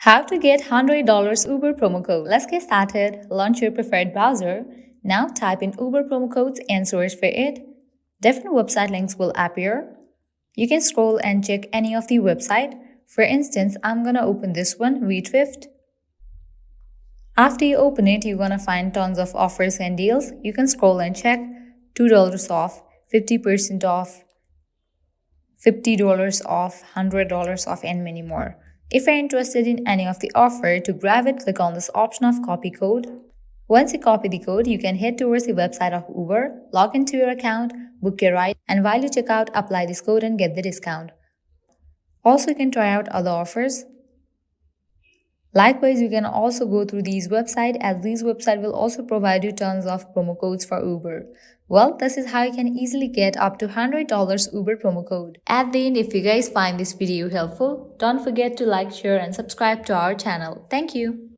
How to get $100 Uber promo code. Let's get started. Launch your preferred browser. Now type in Uber promo codes and search for it. Different website links will appear. You can scroll and check any of the website. For instance, I'm gonna open this one, WeThrift. After you open it, you're gonna find tons of offers and deals. You can scroll and check $2 off, 50% off, $50 off, $100 off, and many more. If you're interested in any of the offer, to grab it, click on this option of copy code. Once you copy the code, you can head towards the website of Uber, log into your account, book your ride, and while you check out, apply this code and get the discount. Also, you can try out other offers. Likewise, you can also go through these websites, as these websites will also provide you tons of promo codes for Uber. Well, this is how you can easily get up to $100 Uber promo code. At the end, if you guys find this video helpful, don't forget to like, share and subscribe to our channel. Thank you.